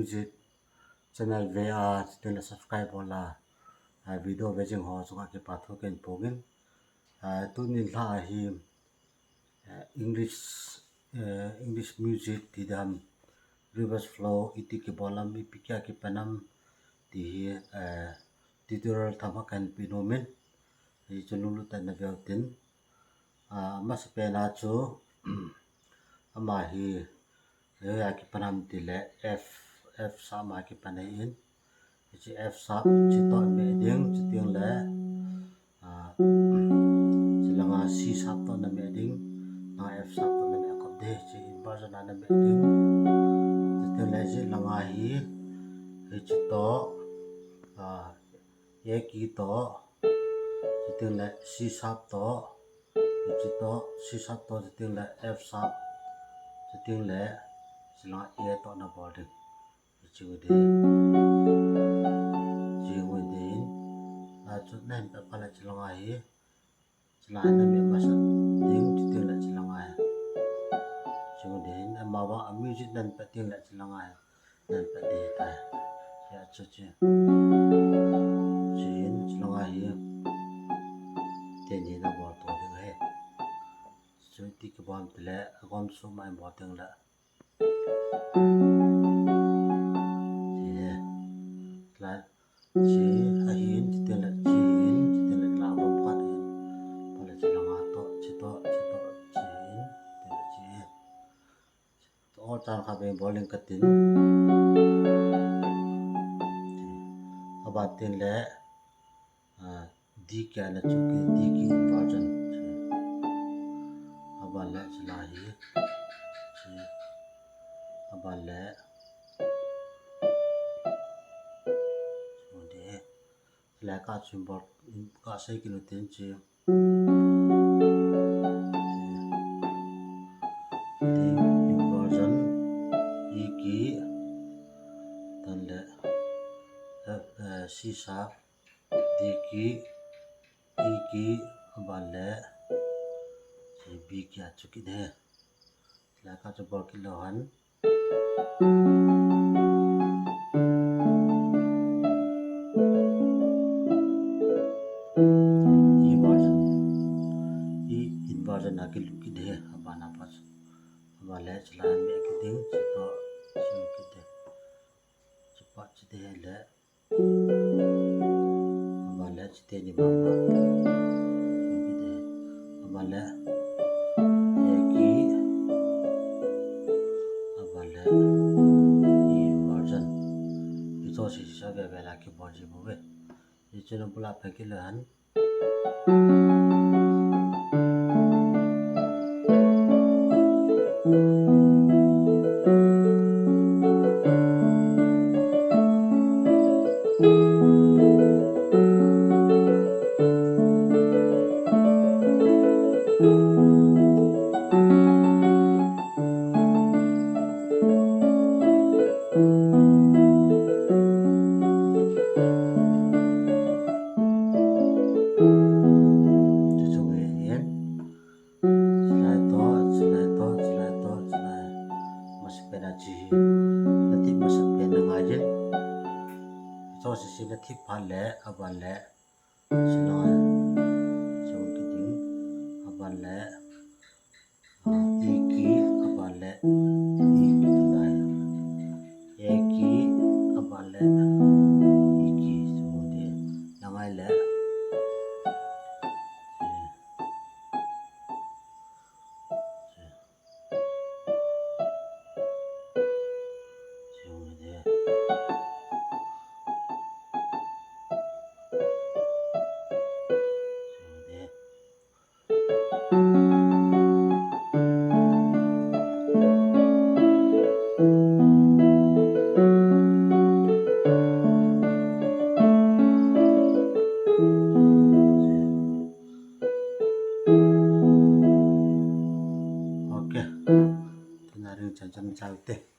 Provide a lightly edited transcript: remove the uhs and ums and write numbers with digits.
Music channel VA channel subscribe hola video vejing ho chuka ke patho ken pogin tunin la hi English music tidam rivers flow itiki bolam ipikya ki panam ti tutorial thamakan pinomen hi chululu tan na veltin mas pena chu ama hi ya ki panam ti le f sa ma ki panain chi f sa chi to me ding chi ting le chi langa c sa to na me ding na f sa to na me ko de chi inversion na me ding chi ting le chi langa hi chi to ye ki to chi ting le c sa to chi to c sa to chi ting le f sa chi ting le chi langa e to na bo ding chi de chút nên tập là chỉ là ngày chỉ là anh em mà sao tiếng chỉ tiếng là chỉ là ngày chỉ có đến mà vào music nên phải tiếng là chỉ là ngày nên phải để tại ya cho chứ chỉ là ngày tiền gì nó bỏ tổ được hết rồi thì cái bọn thì là con số mai bỏ tiếng là chỉ hay hiện chỉ tên là chỉ tên là làm bằng phát hiện và là chỉ là ngã to chỉ tên là chỉ to trang khai bên bỏ lên cái tin và tên là đi cái là chụp cái đi cái version và là chỉ là gì và là là các chuyện bật các xây cái tiền chi inversion iki dan le sisa diki iki abale si biki achuki de là các chuyện bật cái lohan inversion na kiluki de abana pas abale chalan me ki ding chito ki de cepat chite le abale chite ni mama ki de abale eki abale inversion ito si sa be la ki boji bobe ichino pula pakilan sisi na thik phan le aban le sinoi so ki ding aban le iki aban le iki lai eki aban le iki so de nangai le Oke, tenaring jangan calte.